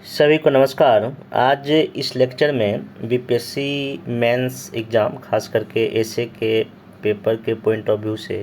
सभी को नमस्कार। आज इस लेक्चर में बीपीएससी मेंस एग्ज़ाम खास करके एसए के पेपर के पॉइंट ऑफ व्यू से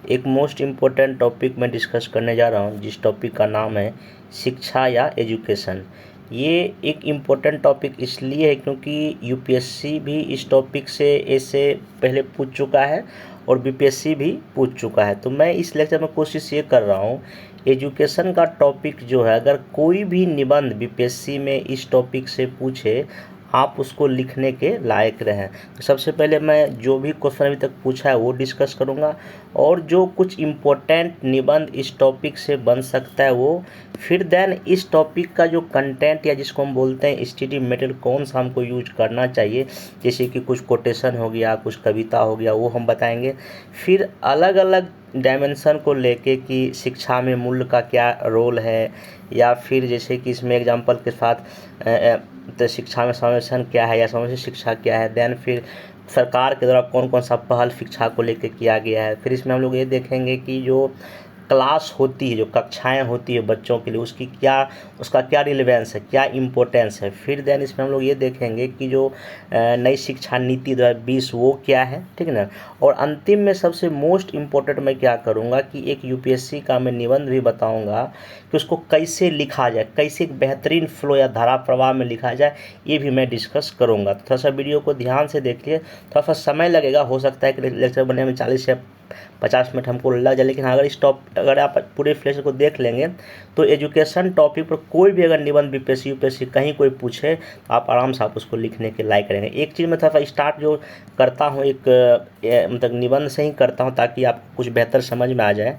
एक मोस्ट इम्पोर्टेंट टॉपिक मैं डिस्कस करने जा रहा हूं, जिस टॉपिक का नाम है शिक्षा या एजुकेशन। ये एक इम्पोर्टेंट टॉपिक इसलिए है क्योंकि यूपीएससी भी इस टॉपिक से एसए पहले पूछ चुका है और बीपीएससी भी पूछ चुका है। तो मैं इस लेक्चर में कोशिश ये कर रहा हूँ, एजुकेशन का टॉपिक जो है, अगर कोई भी निबंध बीपीएससी में इस टॉपिक से पूछे, आप उसको लिखने के लायक रहें। तो सबसे पहले मैं जो भी क्वेश्चन अभी तक पूछा है वो डिस्कस करूंगा, और जो कुछ इम्पोर्टेंट निबंध इस टॉपिक से बन सकता है वो, फिर देन इस टॉपिक का जो कंटेंट या जिसको हम बोलते हैं स्टडी मटेरियल कौन सा हमको यूज करना चाहिए, जैसे कि कुछ कोटेशन हो गया, कुछ कविता हो गया, वो हम बताएंगे। फिर अलग अलग डायमेंशन को लेके कि शिक्षा में मूल्य का क्या रोल है, या फिर जैसे कि इसमें एग्जांपल के साथ तो शिक्षा में समावेशन क्या है या समावेशी शिक्षा क्या है। देन फिर सरकार के द्वारा कौन कौन सा पहल शिक्षा को लेकर किया गया है। फिर इसमें हम लोग ये देखेंगे कि जो क्लास होती है, जो कक्षाएं होती है बच्चों के लिए, उसका क्या रिलेवेंस है, क्या इम्पोर्टेंस है। फिर देन इसमें हम लोग ये देखेंगे कि जो नई शिक्षा नीति 2020 वो क्या है, ठीक है ना। और अंतिम में सबसे मोस्ट इम्पोर्टेंट मैं क्या करूँगा कि एक यूपीएससी का मैं निबंध भी बताऊँगा कि उसको कैसे लिखा जाए, कैसे एक बेहतरीन फ्लो या धारा प्रवाह में लिखा जाए, ये भी मैं डिस्कस करूँगा। तो थोड़ा सा वीडियो को ध्यान से देखिए, थोड़ा सा समय लगेगा, हो सकता है कि लेक्चर बनने में 40 से 50 मिनट हमको लग जाए, लेकिन अगर आप पूरे फ्लेक्चर को देख लेंगे तो एजुकेशन टॉपिक पर कोई भी अगर निबंध बीपीएससी यूपीएससी कहीं कोई पूछे, आप आराम से आप उसको लिखने के लायक रहेंगे। एक चीज़ मैं थोड़ा सा स्टार्ट जो करता हूँ, मतलब निबंध से ही करता हूँ ताकि आपको कुछ बेहतर समझ में आ जाए।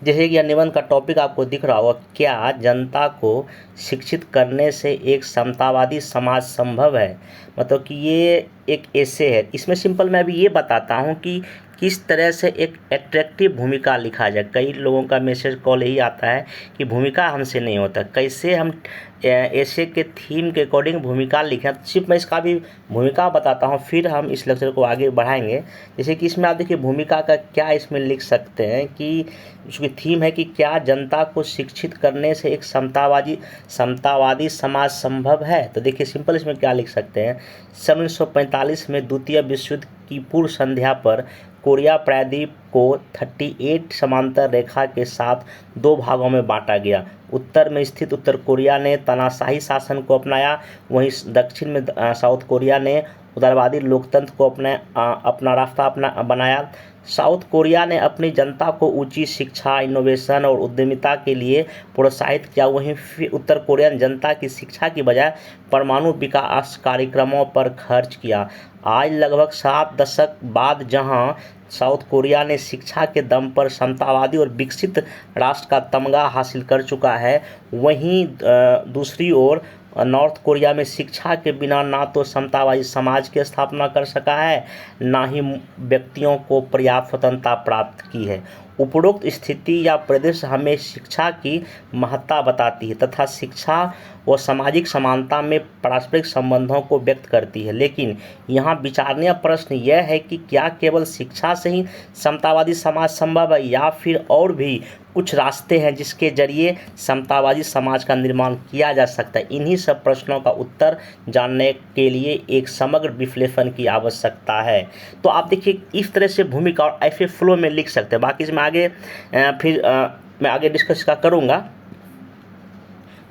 जैसे कि यह निबंध का टॉपिक आपको दिख रहा होगा, क्या जनता को शिक्षित करने से एक समतावादी समाज संभव है। मतलब कि ये एक ऐसे है, इसमें सिंपल मैं अभी ये बताता हूँ कि किस तरह से एक एट्रैक्टिव भूमिका लिखा जाए। कई लोगों का मैसेज कॉल यही आता है कि भूमिका हमसे नहीं होता, कैसे हम ऐसे के थीम के अकॉर्डिंग भूमिका लिखें। सिर्फ मैं इसका भी भूमिका बताता हूँ, फिर हम इस लेक्चर को आगे बढ़ाएंगे। जैसे कि इसमें आप देखिए भूमिका का क्या इसमें लिख सकते हैं कि उसकी थीम है कि क्या जनता को शिक्षित करने से एक समतावादी समाज संभव है। तो देखिए सिंपल इसमें क्या लिख सकते हैं, सन 1945 में द्वितीय विश्व युद्ध की पूर्व संध्या पर कोरिया प्रायद्वीप को 38 समांतर रेखा के साथ दो भागों में बांटा गया। उत्तर में स्थित उत्तर कोरिया ने तानाशाही शासन को अपनाया, वहीं दक्षिण में साउथ कोरिया ने उदारवादी लोकतंत्र को अपना रास्ता बनाया। साउथ कोरिया ने अपनी जनता को ऊंची शिक्षा, इनोवेशन और उद्यमिता के लिए प्रोत्साहित किया, वहीं उत्तर कोरियन जनता की शिक्षा की बजाय परमाणु विकास कार्यक्रमों पर खर्च किया। आज लगभग 7 दशक बाद जहां साउथ कोरिया ने शिक्षा के दम पर समतावादी और विकसित राष्ट्र का तमगा हासिल कर चुका है, वहीं दूसरी ओर नॉर्थ कोरिया में शिक्षा के बिना ना तो समतावादी समाज की स्थापना कर सका है, ना ही व्यक्तियों को पर्याप्त स्वतंत्रता प्राप्त की है। उपरोक्त स्थिति या परिदृश्य हमें शिक्षा की महत्ता बताती है तथा शिक्षा व सामाजिक समानता में पारस्परिक संबंधों को व्यक्त करती है। लेकिन यहाँ विचारणीय प्रश्न यह है कि क्या केवल शिक्षा से ही समतावादी समाज संभव है, या फिर और भी कुछ रास्ते हैं जिसके जरिए समतावादी समाज का निर्माण किया जा सकता है। इन्हीं सब प्रश्नों का उत्तर जानने के लिए एक समग्र विश्लेषण की आवश्यकता है। तो आप देखिए इस तरह से भूमिका और ऐसे फ्लो में लिख सकते हैं। बाकी इसमें आगे मैं आगे डिस्कस करूँगा।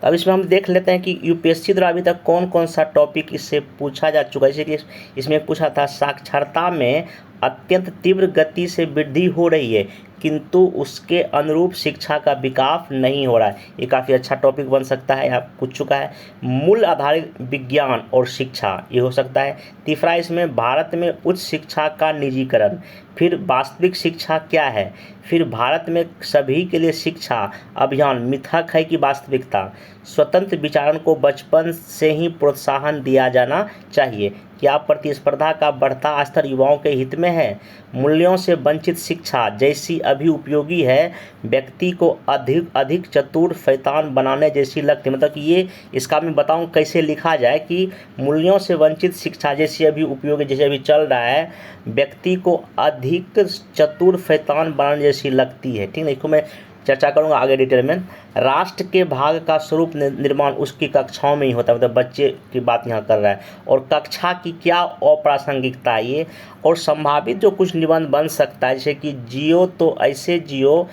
तो अब इसमें हम देख लेते हैं कि यूपीएससी द्वारा अभी तक कौन कौन सा टॉपिक इससे पूछा जा चुका है। जैसे कि इसमें पूछा था, साक्षरता में अत्यंत तीव्र गति से वृद्धि हो रही है किंतु उसके अनुरूप शिक्षा का विकास नहीं हो रहा है। ये काफ़ी अच्छा टॉपिक बन सकता है, आप पूछ चुका है। मूल्य आधारित विज्ञान और शिक्षा, ये हो सकता है। तीसरा इसमें भारत में उच्च शिक्षा का निजीकरण। फिर वास्तविक शिक्षा क्या है। फिर भारत में सभी के लिए शिक्षा अभियान मिथक है कि वास्तविकता। स्वतंत्र विचारण को बचपन से ही प्रोत्साहन दिया जाना चाहिए। क्या प्रतिस्पर्धा का बढ़ता स्तर युवाओं के हित में है। मूल्यों से वंचित शिक्षा जैसी अभी उपयोगी है, व्यक्ति को अधिक चतुर शैतान बनाने जैसी लगती है। मतलब कि ये इसका मैं बताऊं कैसे लिखा जाए कि मूल्यों से वंचित शिक्षा जैसी अभी उपयोगी, जैसे अभी चल रहा है, व्यक्ति को अधिक चतुर शैतान बनाने जैसी लगती है। ठीक है, इसको मैं चर्चा करूंगा आगे डिटेल में। राष्ट्र के भाग का स्वरूप निर्माण उसकी कक्षाओं में ही होता है, मतलब बच्चे की बात यहाँ कर रहा है। और कक्षा की क्या अप्रासंगिकता है ये, और संभावित जो कुछ निबंध बन सकता है, जैसे कि जियो तो ऐसे जियो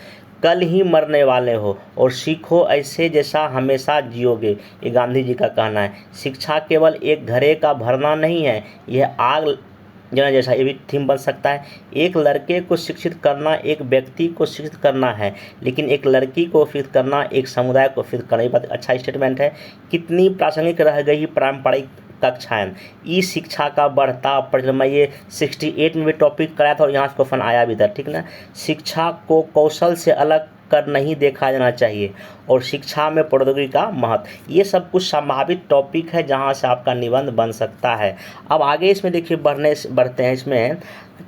कल ही मरने वाले हो, और सीखो ऐसे जैसा हमेशा जियोगे, ये गांधी जी का कहना है। शिक्षा केवल एक घड़े का भरना नहीं है, यह आग जना जैसा, ये भी थीम बन सकता है। एक लड़के को शिक्षित करना एक व्यक्ति को शिक्षित करना है, लेकिन एक लड़की को शिक्षित करना एक समुदाय को शिक्षित करना। ये बात अच्छा स्टेटमेंट है। कितनी प्रासंगिक रह गई पारंपरिक कक्षाएं, ई शिक्षा का बढ़ता प्रचलन। मैं ये 68 में भी टॉपिक कराया था और यहाँ से क्वेश्चन आया भी था, ठीक ना। शिक्षा को कौशल से अलग कर नहीं देखा जाना चाहिए, और शिक्षा में प्रौद्योगिकी का महत्व। ये सब कुछ संभावित टॉपिक है जहाँ से आपका निबंध बन सकता है। अब आगे इसमें देखिए बढ़ते हैं। इसमें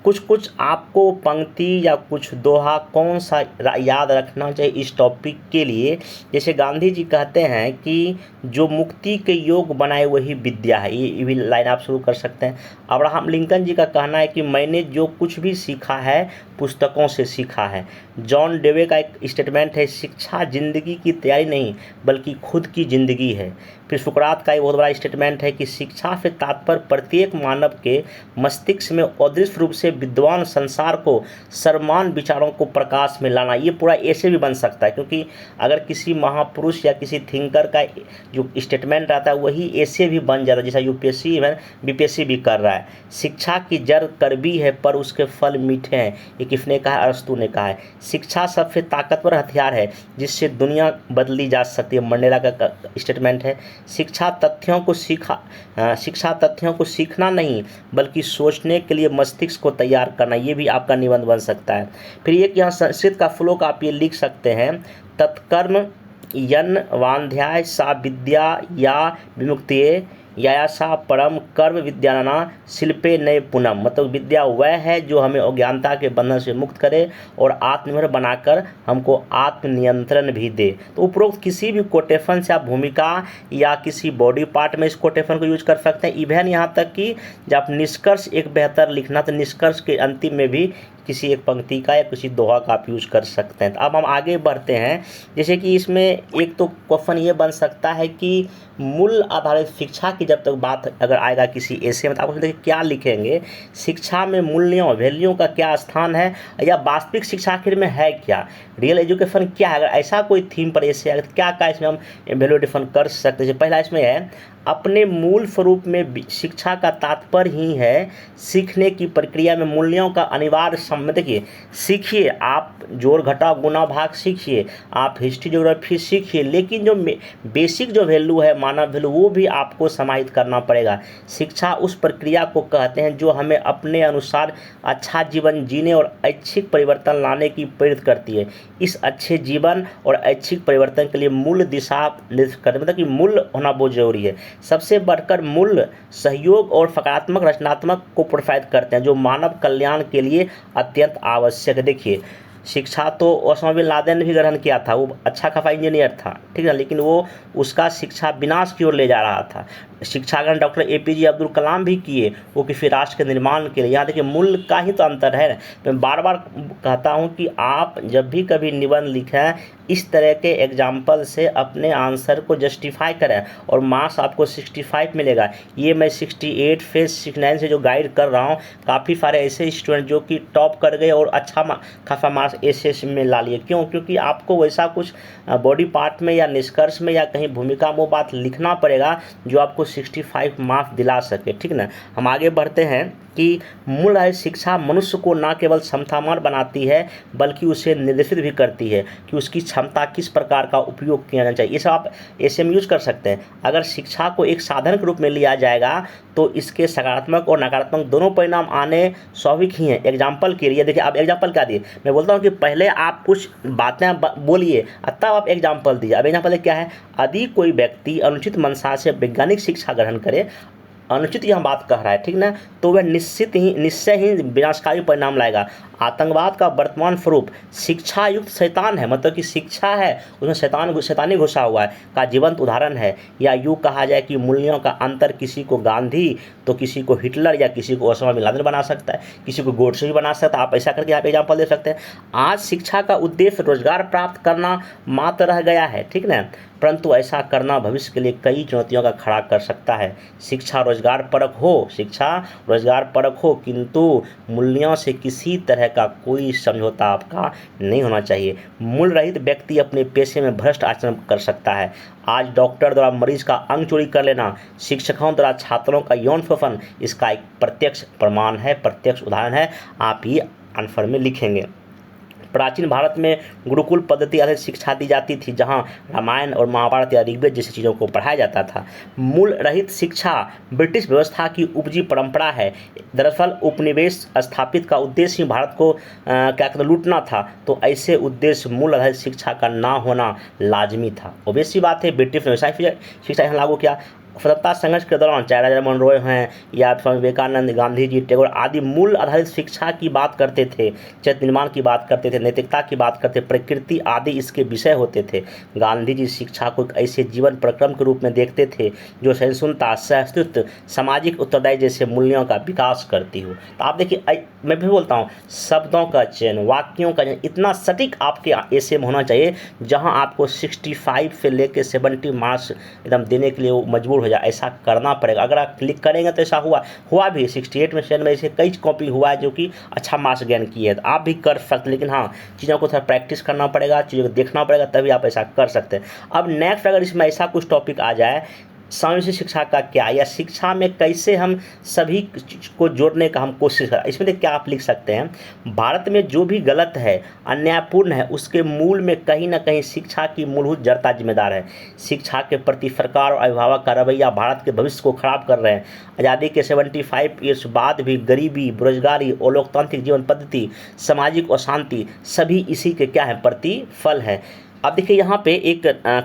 कुछ आपको पंक्ति या कुछ दोहा कौन सा याद रखना चाहिए इस टॉपिक के लिए। जैसे गांधी जी कहते हैं कि जो मुक्ति के योग बनाए वही विद्या है, ये भी लाइन आप शुरू कर सकते हैं। अब्राहम लिंकन जी का कहना है कि मैंने जो कुछ भी सीखा है पुस्तकों से सीखा है। जॉन डेवे का एक स्टेटमेंट है, शिक्षा जिंदगी की तैयारी नहीं बल्कि खुद की ज़िंदगी है। फिर सुकरात का एक बहुत बड़ा स्टेटमेंट है कि शिक्षा से तात्पर्य प्रत्येक मानव के मस्तिष्क में अदृश्य रूप से विद्वान संसार को सर्वमान विचारों को प्रकाश में लाना। ये पूरा ऐसे भी बन सकता है, क्योंकि अगर किसी महापुरुष या किसी थिंकर का जो स्टेटमेंट रहता है वही ऐसे भी बन जाता है, जैसा यूपीएससी में बीपीएससी भी कर रहा है। शिक्षा की जड़ कड़वी है पर उसके फल मीठे हैं, ये किसने कहा है? अरस्तू ने कहा है। शिक्षा सबसे ताकतवर हथियार है जिससे दुनिया बदली जा सकती है, मंडेला का स्टेटमेंट है। शिक्षा तथ्यों को सीखना नहीं बल्कि सोचने के लिए मस्तिष्क को तैयार करना, ये भी आपका निबंध बन सकता है। फिर एक यहाँ संस्कृत का फ्लो का आप ये लिख सकते हैं, तत्कर्म यन वाध्याय सा विद्या या विमुक्तिये यायासा परम कर्म विद्याना शिल्पे नए पुनम। मतलब विद्या वह है जो हमें अज्ञानता के बंधन से मुक्त करे और आत्मनिर्भर बनाकर हमको आत्मनियंत्रण भी दे। तो उपरोक्त किसी भी कोटेशन से आप भूमिका या किसी बॉडी पार्ट में इस कोटेशन को यूज कर सकते हैं। इवन यहाँ तक कि जब आप निष्कर्ष एक बेहतर लिखना तो निष्कर्ष के अंतिम में भी किसी एक पंक्ति का या किसी दोहा का आप यूज कर सकते हैं। तो अब हम आगे बढ़ते हैं। जैसे कि इसमें एक तो क्वेश्चन ये बन सकता है कि मूल आधारित शिक्षा की जब तक बात अगर आएगा किसी ऐसे में, तो आप देखिए क्या लिखेंगे, शिक्षा में मूल्यों वैल्यूओं का क्या स्थान है, या वास्तविक शिक्षा आखिर में है क्या, रियल एजुकेशन क्या है। अगर ऐसा कोई थीम पर ऐसे है तो क्या इसमें हम वैल्यू डिफाइन कर सकते हैं। पहला इसमें है अपने मूल स्वरूप में शिक्षा का तात्पर्य ही है सीखने की प्रक्रिया में मूल्यों का अनिवार्य सम्मिलित। देखिए सीखिए, आप जोड़ घटाव गुना भाग सीखिए, आप हिस्ट्री ज्योग्राफी सीखिए, लेकिन जो बेसिक जो वैल्यू है मानव वैल्यू वो भी आपको समाहित करना पड़ेगा। शिक्षा उस प्रक्रिया को कहते हैं जो हमें अपने अनुसार अच्छा जीवन जीने और ऐच्छिक परिवर्तन लाने की प्रेरित करती है। इस अच्छे जीवन और ऐच्छिक परिवर्तन के लिए मूल दिशा निर्धारित करते हैं, मतलब कि मूल होना बहुत जरूरी है। सबसे बढ़कर मूल्य सहयोग और सकारात्मक रचनात्मक को प्रोत्साहित करते हैं जो मानव कल्याण के लिए अत्यंत आवश्यक है। देखिए शिक्षा तो ओसामा बिन लादेन ने भी ग्रहण किया था, वो अच्छा खासा इंजीनियर था, ठीक है, लेकिन वो उसका शिक्षा विनाश की ओर ले जा रहा था। शिक्षा ग्रहण डॉक्टर एपीजे अब्दुल कलाम भी किए, वो किसी राष्ट्र के निर्माण के लिए। यहाँ देखिए मूल्य का ही तो अंतर है। मैं बार बार कहता हूँ कि आप जब भी कभी निबंध लिखें इस तरह के एग्जाम्पल से अपने आंसर को जस्टिफाई करें, और मार्क्स आपको 65 मिलेगा। ये मैं 68 से 69 से जो गाइड कर रहा हूँ, काफ़ी सारे ऐसे स्टूडेंट जो कि टॉप कर गए और अच्छा खासा मार्क्स एस में ला लिए। क्यों? क्योंकि आपको वैसा कुछ बॉडी पार्ट में या निष्कर्ष में या कहीं भूमिका वो बात लिखना पड़ेगा जो आपको 65 मार्क्स दिला सके, ठीक ना। हम आगे बढ़ते हैं कि मूल शिक्षा मनुष्य को न केवल क्षमतावान बनाती है बल्कि उसे निर्देशित भी करती है कि उसकी क्षमता किस प्रकार का उपयोग किया जाना चाहिए। ये सब आप ऐसे में यूज कर सकते हैं। अगर शिक्षा को एक साधन के रूप में लिया जाएगा तो इसके सकारात्मक और नकारात्मक दोनों परिणाम आने स्वाभाविक ही हैं। एग्जाम्पल के लिए देखिए, आप एग्जाम्पल क्या दिए, मैं बोलता हूँ कि पहले आप कुछ बातें बोलिए तब आप एग्जाम्पल दीजिए। अब एग्जाम्पल क्या है, यदि कोई व्यक्ति अनुचित मंशा से वैज्ञानिक शिक्षा ग्रहण करे, अनुचित यह बात कह रहा है, ठीक ना, तो वह निश्चय ही विनाशकारी परिणाम लाएगा। आतंकवाद का वर्तमान स्वरूप शिक्षा युक्त शैतान है, मतलब कि शिक्षा है उसमें शैतानी घुसा हुआ है का जीवंत उदाहरण है। या यूँ कहा जाए कि मूल्यों का अंतर किसी को गांधी तो किसी को हिटलर या किसी को ओसामा बिन लादेन बना सकता है, किसी को गोडसे भी बना सकता है। आप ऐसा करके आप एग्जाम्पल दे सकते हैं। आज शिक्षा का उद्देश्य रोजगार प्राप्त करना मात्र रह गया है, ठीक ना, परंतु ऐसा करना भविष्य के लिए कई चुनौतियों का खड़ा कर सकता है। शिक्षा रोजगार परक हो, किंतु मूल्यों से किसी तरह का कोई समझौता आपका नहीं होना चाहिए। मूल्य रहित व्यक्ति अपने पेशे में भ्रष्ट आचरण कर सकता है। आज डॉक्टर द्वारा मरीज का अंग चोरी कर लेना, शिक्षकों द्वारा छात्रों का यौन शोषण, इसका एक प्रत्यक्ष प्रमाण है, प्रत्यक्ष उदाहरण है। आप ये आंसर में लिखेंगे। प्राचीन भारत में गुरुकुल पद्धति आधारित शिक्षा दी जाती थी, जहां रामायण और महाभारत या ऋग्वेद जैसी चीज़ों को पढ़ाया जाता था। मूल रहित शिक्षा ब्रिटिश व्यवस्था की उपजी परंपरा है। दरअसल उपनिवेश स्थापित का उद्देश्य ही भारत को क्या कहते लूटना था, तो ऐसे उद्देश्य मूल आधारित शिक्षा का ना होना लाजमी था। ऑब्वियस सी बात है, ब्रिटिश ने शिक्षा यहाँ लागू किया। स्वतंत्रता संघर्ष के दौरान चाहे राजा राममोहन रॉय हैं या स्वामी विवेकानंद, गांधी जी, टैगोर आदि मूल आधारित शिक्षा की बात करते थे, चरित्र निर्माण की बात करते थे, नैतिकता की बात करते, प्रकृति आदि इसके विषय होते थे। गांधी जी शिक्षा को एक ऐसे जीवन प्रक्रम के रूप में देखते थे जो सहिष्णुता, सहअस्तित्व, सामाजिक उत्तरदायी जैसे मूल्यों का विकास करती हो। तो आप देखिए, मैं भी बोलता हूँ, शब्दों का चयन, वाक्यों का चयन इतना सटीक आपके ऐसे में होना चाहिए जहाँ आपको 65 से लेकर 70 मार्क्स एकदम देने के लिए वो मजबूर हो जाए। ऐसा करना पड़ेगा। अगर आप क्लिक करेंगे तो ऐसा हुआ भी 68 में 7 में ऐसे कई कॉपी हुआ है जो कि अच्छा मार्क्स गेन किए है। तो आप भी कर सकते, लेकिन हाँ, चीज़ों को थोड़ा प्रैक्टिस करना पड़ेगा, चीज़ों को देखना पड़ेगा, तभी आप ऐसा कर सकते हैं। अब नेक्स्ट अगर इसमें ऐसा कुछ टॉपिक आ जाए, समावेशी शिक्षा का क्या, या शिक्षा में कैसे हम सभी को जोड़ने का हम कोशिश करें, इसमें देखिए क्या आप लिख सकते हैं। भारत में जो भी गलत है, अन्यायपूर्ण है, उसके मूल में कहीं ना कहीं शिक्षा की मूलभूत जड़ता जिम्मेदार है। शिक्षा के प्रति सरकार और अभिभावक का रवैया भारत के भविष्य को खराब कर रहे हैं। आज़ादी के 75 ईयर्स बाद भी गरीबी, बेरोजगारी और लोकतांत्रिक जीवन पद्धति, सामाजिक अशांति सभी इसी के क्या है, प्रतिफल है। अब देखिए यहाँ पे एक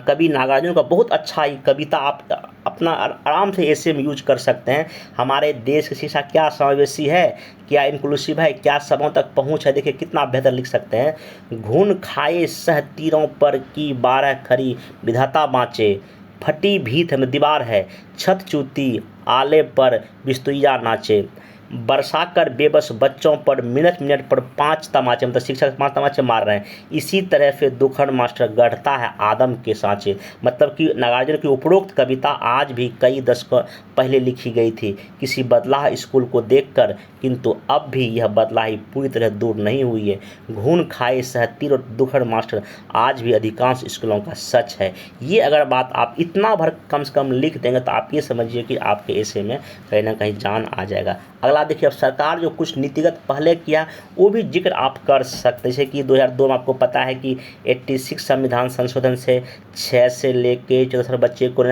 कवि नागार्जुन का बहुत अच्छा ही कविता आप अपना आराम से ऐसे में यूज कर सकते हैं। हमारे देश की शिक्षा क्या समावेशी है, क्या इंक्लूसिव है, क्या सबों तक पहुँच है। देखिए कितना बेहतर लिख सकते हैं। घून खाए सह तीरों पर की 12 खरी, विधाता बाँचे फटी भीत में दीवार है, छत चूती आले पर बिस्तुइया नाचे, बरसा कर बेबस बच्चों पर मिनट मिनट पर 5 तमाचे, मतलब शिक्षक 5 तमाचे मार रहे हैं। इसी तरह से दुखड़ मास्टर गढ़ता है आदम के सांचे। मतलब कि नागार्जुन की उपरोक्त कविता आज भी कई दशकों पहले लिखी गई थी किसी बदलाह स्कूल को देखकर, किंतु अब भी यह बदलाही पूरी तरह दूर नहीं हुई है। घून खाए सहतीर और दुखड़ मास्टर आज भी अधिकांश स्कूलों का सच है। ये अगर बात आप इतना भर कम से कम लिख देंगे तो आप ये समझिए कि आपके ऐसे में कहीं ना कहीं जान आ जाएगा। अगला देखिए, अब सरकार जो कुछ नीतिगत पहले किया वो भी जिक्र आप कर सकते, जैसे कि 2002 में आपको पता है कि 86 संविधान संशोधन से 6 से लेके 14 बच्चे को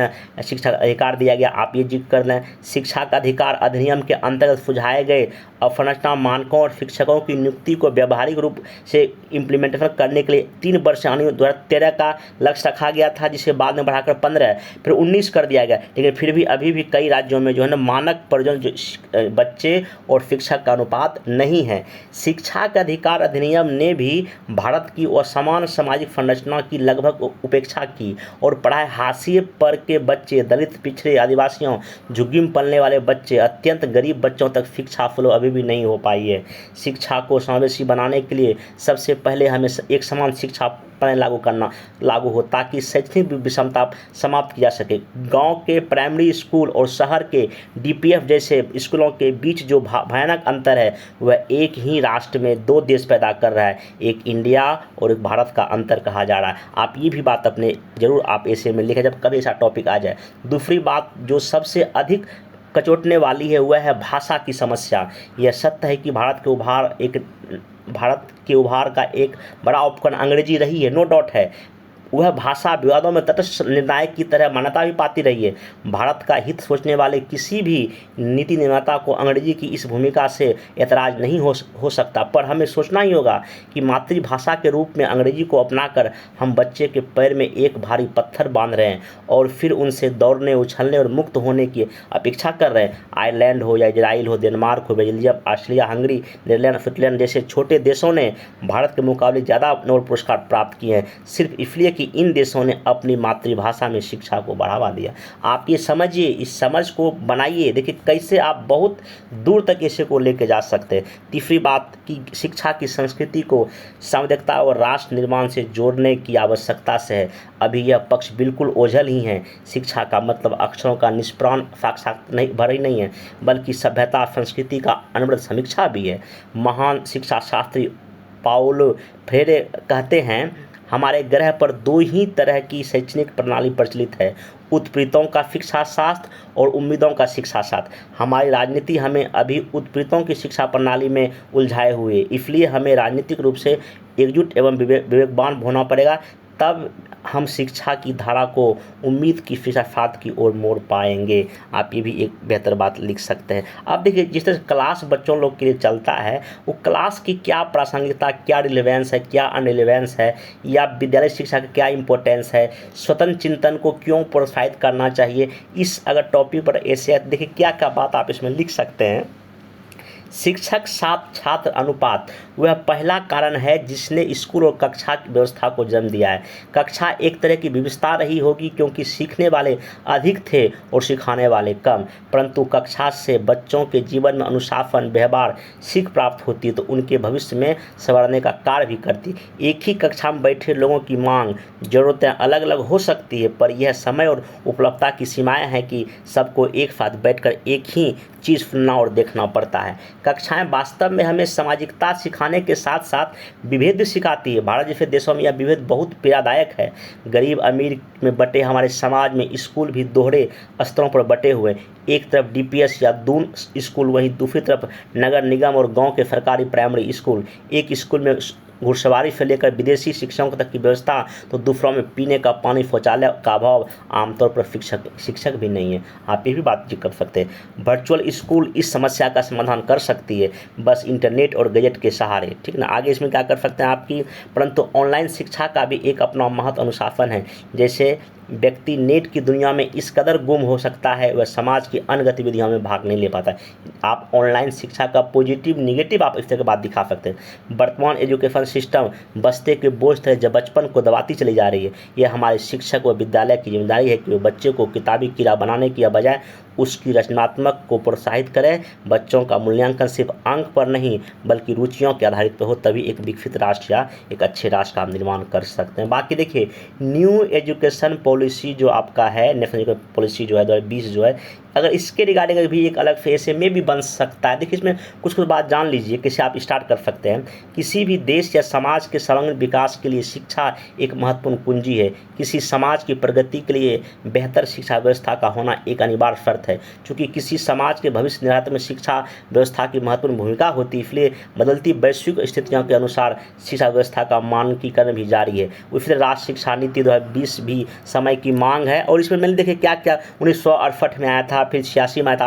शिक्षा का अधिकार दिया गया। आप ये जिक्र कर लें। शिक्षा का अधिकार अधिनियम के अंतर्गत सुझाए गए अवसंरचना मानकों और शिक्षकों की नियुक्ति को व्यावहारिक रूप से इम्प्लीमेंटेशन करने के लिए 3 वर्ष यानी 2013 का लक्ष्य रखा गया था, जिसे बाद में बढ़ाकर 15 फिर 19 कर दिया गया। लेकिन फिर भी अभी भी कई राज्यों में जो है ना मानक पर जो बच्चे और शिक्षक का अनुपात नहीं है। शिक्षा के अधिकार अधिनियम ने भी भारत की असमान सामाजिक संरचना की लगभग उपेक्षा की और पढ़ाई हाशिए पर के बच्चे, दलित, पिछड़े, आदिवासियों, झुग्गी में पलने वाले बच्चे, अत्यंत गरीब बच्चों तक शिक्षा फ्लो अभी भी नहीं हो पाई है। शिक्षा को समावेशी बनाने के लिए सबसे पहले हमें एक समान शिक्षा लागू हो ताकि शैक्षणिक विषमता समाप्त की जा सके। गांव के प्राइमरी स्कूल और शहर के डीपीएफ जैसे स्कूलों के बीच जो भयानक अंतर है वह एक ही राष्ट्र में 2 देश पैदा कर रहा है, एक इंडिया और एक भारत का अंतर कहा जा रहा है। आप ये भी बात अपने जरूर आप ऐसे में लिखें जब कभी ऐसा टॉपिक आ जाए। दूसरी बात जो सबसे अधिक कचोटने वाली है वह है भाषा की समस्या। यह सत्य है कि भारत के उभार का एक बड़ा उपकरण अंग्रेजी रही है, नो डाउट है। वह भाषा विवादों में तटस्थ निर्णायक की तरह मान्यता भी पाती रही है। भारत का हित सोचने वाले किसी भी नीति निर्माता को अंग्रेजी की इस भूमिका से ऐतराज़ नहीं हो सकता, पर हमें सोचना ही होगा कि मातृभाषा के रूप में अंग्रेजी को अपनाकर हम बच्चे के पैर में एक भारी पत्थर बांध रहे हैं और फिर उनसे दौड़ने, उछलने और मुक्त होने की अपेक्षा कर रहे हैं। आयरलैंड हो या इजराइल हो, डेनमार्क हो, Belgium, Australia, Hungary, Netherland, Switzerland जैसे छोटे देशों ने भारत के मुकाबले ज़्यादा नोबेल पुरस्कार प्राप्त किए हैं, सिर्फ इसलिए कि इन देशों ने अपनी मातृभाषा में शिक्षा को बढ़ावा दिया। आप ये समझिए, इस समझ को बनाइए। देखिए कैसे आप बहुत दूर तक इसे को लेके जा सकते हैं। तीसरी बात कि शिक्षा की संस्कृति को सांविधिकता और राष्ट्र निर्माण से जोड़ने की आवश्यकता से है। अभी यह पक्ष बिल्कुल ओझल ही है। शिक्षा का मतलब अक्षरों का निष्प्राण साक्षात नहीं भर ही नहीं है, बल्कि सभ्यता संस्कृति का अनवरत समीक्षा भी है। महान शिक्षा शास्त्री पाउलो फ्रेरे कहते हैं, हमारे ग्रह पर दो ही तरह की शैक्षणिक प्रणाली प्रचलित है, उत्पीड़ितों का शिक्षा शास्त्र और उम्मीदों का शिक्षा शास्त्र। हमारी राजनीति हमें अभी उत्पीड़ितों की शिक्षा प्रणाली में उलझाए हुए, इसलिए हमें राजनीतिक रूप से एकजुट एवं विवेकवान होना पड़ेगा, तब हम शिक्षा की धारा को उम्मीद की शिक्षा शास्त्र की ओर मोड़ पाएंगे। आप ये भी एक बेहतर बात लिख सकते हैं। अब देखिए जिस तरह क्लास बच्चों लोग के लिए चलता है, वो क्लास की क्या प्रासंगिकता, क्या रिलेवेंस है, क्या अनरिलेवेंस है, या विद्यालय शिक्षा का क्या इंपॉर्टेंस है, स्वतंत्र चिंतन को क्यों प्रोत्साहित करना चाहिए, इस अगर टॉपिक पर ऐसे देखिए क्या क्या बात आप इसमें लिख सकते हैं। शिक्षक साथ छात्र अनुपात वह पहला कारण है जिसने स्कूल और कक्षा की व्यवस्था को जन्म दिया है। कक्षा एक तरह की व्यवस्था रही होगी क्योंकि सीखने वाले अधिक थे और सिखाने वाले कम, परंतु कक्षा से बच्चों के जीवन में अनुशासन, व्यवहार, सीख प्राप्त होती है तो उनके भविष्य में संवारने का कार्य भी करती। एक ही कक्षा में बैठे लोगों की मांग, ज़रूरतें अलग अलग हो सकती है, पर यह समय और उपलब्धता की सीमाएँ हैं कि सबको एक साथ बैठकर एक ही चीज़ सुनना और देखना पड़ता है। कक्षाएं वास्तव में हमें सामाजिकता सिखाने के साथ साथ विभेद भी सिखाती है। भारत जैसे देशों में यह विभेद बहुत पीड़ादायक है। गरीब अमीर में बटे हमारे समाज में स्कूल भी दोहरे स्तरों पर बटे हुए, एक तरफ डीपीएस या दून स्कूल, वहीं दूसरी तरफ नगर निगम और गांव के सरकारी प्राइमरी स्कूल। एक स्कूल में घुड़सवारी से लेकर विदेशी शिक्षकों तक की व्यवस्था, तो दूसरों में पीने का पानी, शौचालय का अभाव, आमतौर पर शिक्षक भी नहीं है। आप ये भी बात कर सकते हैं। वर्चुअल स्कूल इस समस्या का समाधान कर सकती है, बस इंटरनेट और गैजेट के सहारे, ठीक ना। आगे इसमें क्या कर सकते हैं आपकी, परंतु ऑनलाइन शिक्षा का भी एक अपना महत्व अनुशासन है। जैसे व्यक्ति नेट की दुनिया में इस कदर गुम हो सकता है, वह समाज की अन्य गतिविधियों में भाग नहीं ले पाता है। आप ऑनलाइन शिक्षा का पॉजिटिव निगेटिव आप इस तरह की बात दिखा सकते हैं। वर्तमान एजुकेशन सिस्टम बस्ते के बोझ तरह जब बचपन को दबाती चली जा रही है। यह हमारे शिक्षक व विद्यालय की जिम्मेदारी है कि वे बच्चे को किताबी कीड़ा बनाने की बजाय उसकी रचनात्मक को प्रोत्साहित करें। बच्चों का मूल्यांकन सिर्फ अंक पर नहीं बल्कि रुचियों के आधारित पर हो, तभी एक विकसित राष्ट्र या एक अच्छे राष्ट्र का निर्माण कर सकते हैं। बाकी देखिए न्यू एजुकेशन पॉलिसी जो आपका है, नेशनल एजुकेशन पॉलिसी जो है 2020 जो है, अगर इसके रिगार्डिंग भी एक अलग फेस में भी बन सकता है। देखिए इसमें कुछ बात जान लीजिए, कैसे आप स्टार्ट कर सकते हैं। किसी भी देश या समाज के समग्र विकास के लिए शिक्षा एक महत्वपूर्ण कुंजी है। किसी समाज की प्रगति के लिए बेहतर शिक्षा व्यवस्था का होना एक अनिवार्य शर्त है। चूँकि किसी समाज के भविष्य निर्धारण में शिक्षा व्यवस्था की महत्वपूर्ण भूमिका होती है, इसलिए बदलती वैश्विक स्थितियों के अनुसार शिक्षा व्यवस्था का मानकीकरण भी जारी है। इसलिए राष्ट्रीय शिक्षा नीति 2020 भी समय की मांग है। और इसमें मैंने देखिए क्या क्या 1968 में आया था, फिर 86 में आया था,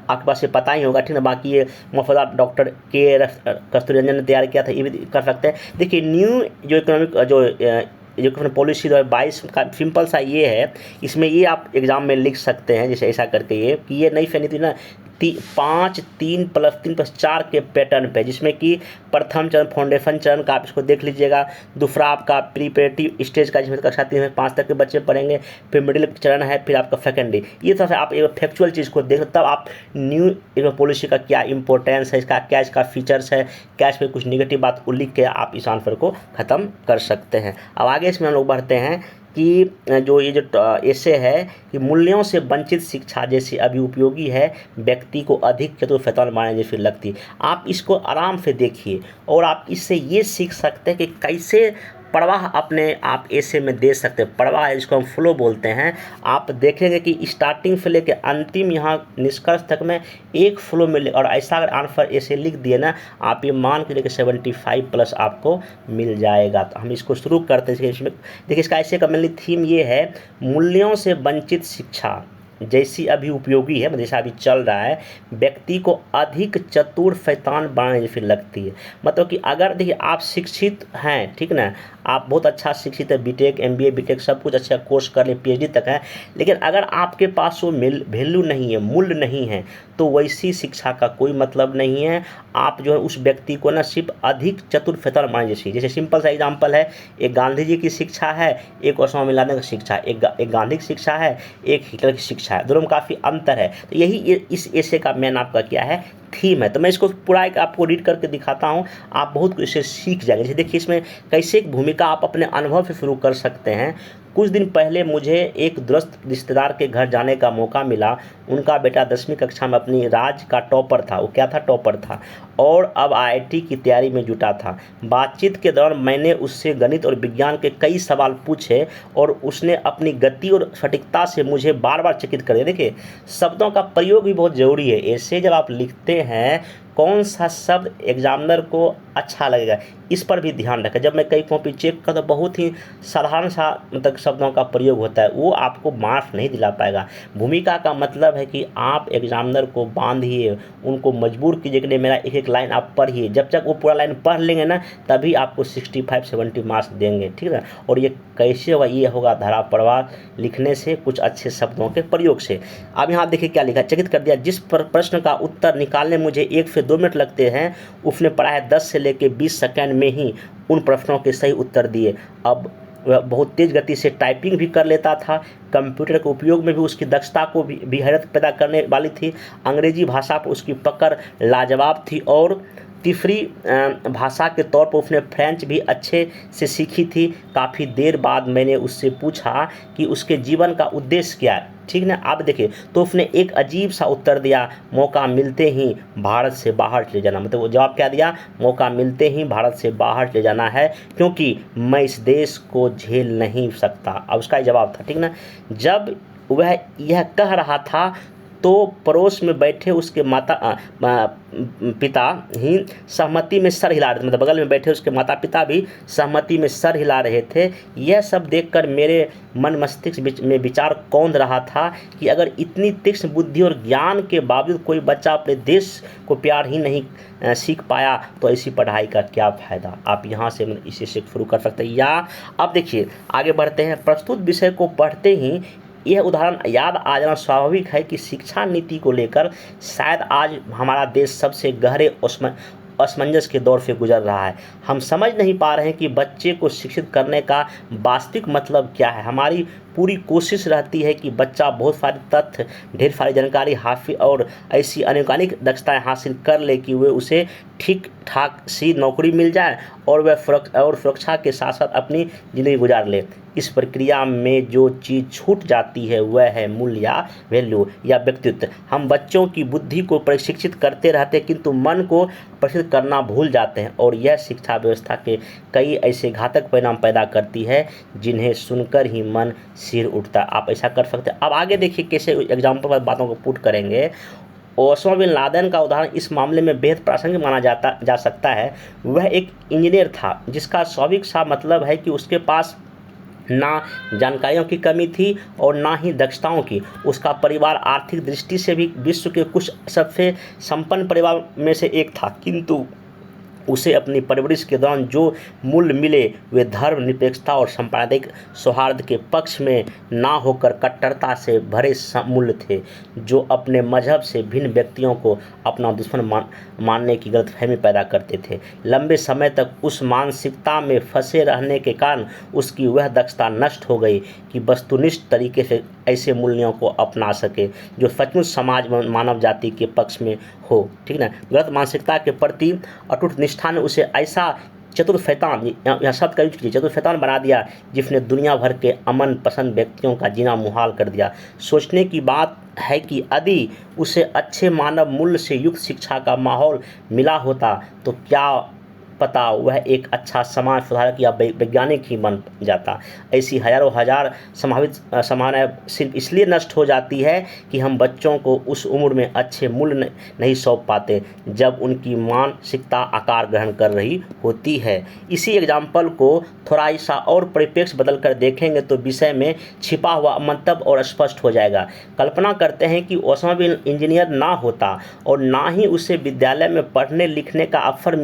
आपके पास ये पता ही होगा, ठीक है। बाकी ये मुफ्त डॉक्टर के कस्तूरीरंजन ने तैयार किया था, ये भी कर सकते हैं। देखिए न्यू जो इकोनॉमिक जो एजुकेशन पॉलिसी 2022 का सिंपल सा ये है, इसमें ये आप एग्जाम में लिख सकते हैं, जैसे ऐसा करके ये कि ये नई नीति ना 5 3 + 3 + 4 के पैटर्न पे, जिसमें कि प्रथम चरण फाउंडेशन चरण का आप इसको देख लीजिएगा। दूसरा आपका प्रीपरेटिव स्टेज का, जिसमें कक्षा 3 में 5 तक के बच्चे पढ़ेंगे, फिर मिडिल चरण है, फिर आपका सेकेंडरी। ये तरह से आप एक फैक्चुअल चीज़ को देख, तब आप न्यू एजुकेशन पॉलिसी का क्या इंपॉर्टेंस है, इसका क्या इसका फीचर्स है, क्या इसमें कुछ निगेटिव बात उल्लिख के आप इस आंसर को ख़त्म कर सकते हैं। अब आगे इसमें हम लोग बढ़ते हैं कि जो ये जो ऐसे है कि मूल्यों से वंचित शिक्षा जैसी अभी उपयोगी है, व्यक्ति को अधिक चतुर मारने जैसी लगती। आप इसको आराम से देखिए और आप इससे ये सीख सकते हैं कि कैसे प्रवाह अपने आप ऐसे में दे सकते हैं। प्रवाह जिसको हम फ्लो बोलते हैं। आप देखेंगे कि स्टार्टिंग से लेकर अंतिम यहाँ निष्कर्ष तक में एक फ्लो में, और ऐसा अगर आंसर ऐसे लिख दिए ना, आप ये मान के लेकर 75+ आपको मिल जाएगा। तो हम इसको शुरू करते हैं। इसमें देखिए, इसका ऐसे का मेनली थीम ये है, मूल्यों से वंचित शिक्षा जैसी अभी उपयोगी है, जैसा अभी चल रहा है, व्यक्ति को अधिक चतुर शैतान बनाने जैसी लगती है। मतलब कि अगर देखिए आप शिक्षित हैं, ठीक ना, आप बहुत अच्छा शिक्षित है, बीटेक एमबीए बीटेक सब कुछ अच्छा कोर्स कर ले, पीएचडी तक है, लेकिन अगर आपके पास वो वैल्यू नहीं है, मूल्य नहीं है, तो वैसी शिक्षा का कोई मतलब नहीं है। आप जो है उस व्यक्ति को ना सिर्फ अधिक चतुर शैतान बनाने जैसे सिंपल सा एग्जाम्पल है, एक गांधी जी की शिक्षा है, एक ओसामा बिन लादेन की शिक्षा है, एक गांधी की शिक्षा है, एक हिटलर की शिक्षा है, दोनों में काफ़ी अंतर है। तो यही इस ऐसे का मेन आपका क्या है, थीम है। तो मैं इसको पूरा एक आपको रीड करके दिखाता हूँ, आप बहुत कुछ इससे सीख जाएंगे। जैसे देखिए, इसमें कैसे एक भूमिका आप अपने अनुभव से शुरू कर सकते हैं। कुछ दिन पहले मुझे एक दूरस्थ रिश्तेदार के घर जाने का मौका मिला। उनका बेटा 10वीं कक्षा में अपनी राज्य का टॉपर था, वो क्या था, टॉपर था, और अब आईआईटी की तैयारी में जुटा था। बातचीत के दौरान मैंने उससे गणित और विज्ञान के कई सवाल पूछे और उसने अपनी गति और सटीकता से मुझे बार बार चकित कर दिया। देखिए, शब्दों का प्रयोग भी बहुत ज़रूरी है। ऐसे जब आप लिखते हैं, कौन सा शब्द एग्जामिनर को अच्छा लगेगा, इस पर भी ध्यान रखें। जब मैं कई कॉपी चेक करता तो बहुत ही साधारण सा मतलब शब्दों का प्रयोग होता है, वो आपको मार्क्स नहीं दिला पाएगा। भूमिका का मतलब है कि आप एग्जामिनर को बांधिए, उनको मजबूर कीजिए कि नहीं, मेरा एक एक लाइन आप पढ़िए। जब तक वो पूरा लाइन पढ़ लेंगे ना, तभी आपको 65-70 मार्क्स देंगे, ठीक है। और ये कैसे होगा, ये होगा धारा प्रवाह लिखने से, कुछ अच्छे शब्दों के प्रयोग से। अब यहाँ देखिए क्या लिखा, चकित कर दिया। जिस प्रश्न का उत्तर निकालने मुझे 1 से 2 मिनट लगते हैं, उसने प्रायः 10 से लेकर 20 सेकंड में ही उन प्रश्नों के सही उत्तर दिए। अब वह बहुत तेज़ गति से टाइपिंग भी कर लेता था। कंप्यूटर के उपयोग में भी उसकी दक्षता को भी हैरत पैदा करने वाली थी। अंग्रेजी भाषा पर उसकी पकड़ लाजवाब थी, और तीसरी भाषा के तौर पर उसने फ्रेंच भी अच्छे से सीखी थी। काफ़ी देर बाद मैंने उससे पूछा कि उसके जीवन का उद्देश्य क्या है, ठीक ना। आप देखिए, तो उसने एक अजीब सा उत्तर दिया, मौका मिलते ही भारत से बाहर चले जाना। मतलब वो जवाब क्या दिया, मौका मिलते ही भारत से बाहर चले जाना है, क्योंकि मैं इस देश को झेल नहीं सकता। अब उसका जवाब था, ठीक ना। जब वह यह कह रहा था तो पड़ोस में बैठे उसके पिता ही सहमति में सर हिला रहे थे। मतलब बगल में बैठे उसके माता पिता भी सहमति में सर हिला रहे थे। यह सब देखकर मेरे मन मस्तिष्क में विचार कौंध रहा था कि अगर इतनी तीक्ष्ण बुद्धि और ज्ञान के बावजूद कोई बच्चा अपने देश को प्यार ही नहीं सीख पाया, तो ऐसी पढ़ाई का क्या फ़ायदा। आप यहाँ से इसे शुरू कर सकते हैं। या अब देखिए आगे बढ़ते हैं। प्रस्तुत विषय को पढ़ते ही यह उदाहरण याद आ जाना स्वाभाविक है कि शिक्षा नीति को लेकर शायद आज हमारा देश सबसे गहरे असमंजस के दौर से गुजर रहा है। हम समझ नहीं पा रहे हैं कि बच्चे को शिक्षित करने का वास्तविक मतलब क्या है। हमारी पूरी कोशिश रहती है कि बच्चा बहुत सारे तथ्य, ढेर सारी जानकारी हासिल और ऐसी अनेकानेक दक्षताएं हासिल कर ले कि वे उसे ठीक ठाक सी नौकरी मिल जाए और वह सुरक्षा के साथ साथ अपनी ज़िंदगी गुजार ले। इस प्रक्रिया में जो चीज़ छूट जाती है वह है मूल्य या वैल्यू या व्यक्तित्व। हम बच्चों की बुद्धि को प्रशिक्षित करते रहते हैं, किंतु मन को प्रशिक्षित करना भूल जाते हैं, और यह शिक्षा व्यवस्था के कई ऐसे घातक परिणाम पैदा करती है जिन्हें सुनकर ही मन सिर उठता है। आप ऐसा कर सकते हैं। अब आगे देखिए कैसे एग्जाम्पल पर बातों को पुट करेंगे। ओसामा बिन लादेन का उदाहरण इस मामले में बेहद प्रासंगिक माना जा सकता है। वह एक इंजीनियर था जिसका स्वाभाविक सा मतलब है कि उसके पास ना जानकारियों की कमी थी और ना ही दक्षताओं की। उसका परिवार आर्थिक दृष्टि से भी विश्व के कुछ सबसे संपन्न परिवार में से एक था, किंतु उसे अपनी परवरिश के दौरान जो मूल्य मिले वे धर्मनिरपेक्षता और सांप्रदायिक सौहार्द के पक्ष में ना होकर कट्टरता से भरे मूल्य थे, जो अपने मजहब से भिन्न व्यक्तियों को अपना दुश्मन मानने की गलतफहमी पैदा करते थे। लंबे समय तक उस मानसिकता में फंसे रहने के कारण उसकी वह दक्षता नष्ट हो गई कि वस्तुनिष्ठ तरीके से ऐसे मूल्यों को अपना सके जो सचमुच समाज में मानव जाति के पक्ष में हो, ठीक ना। गलत मानसिकता के प्रति अटूट निष्ठा ने उसे ऐसा चतुर शैतान, यह शब्द का यूज कीजिए, चतुर शैतान बना दिया जिसने दुनिया भर के अमन पसंद व्यक्तियों का जीना मुहाल कर दिया। सोचने की बात है कि यदि उसे अच्छे मानव मूल्य से युक्त शिक्षा का माहौल मिला होता तो क्या पता वह एक अच्छा समाज सुधारक या वैज्ञानिक ही बन जाता। ऐसी हजारों हजार संभावित संभावनाएं सिर्फ इसलिए नष्ट हो जाती है कि हम बच्चों को उस उम्र में अच्छे मूल्य नहीं सौंप पाते जब उनकी मानसिकता आकार ग्रहण कर रही होती है। इसी एग्जाम्पल को थोड़ा सा और परिप्रेक्ष्य बदल कर देखेंगे तो विषय में छिपा हुआ मंतव्य और स्पष्ट हो जाएगा। कल्पना करते हैं कि ओसामा बिन इंजीनियर ना होता और ना ही उसे विद्यालय में पढ़ने लिखने का अवसर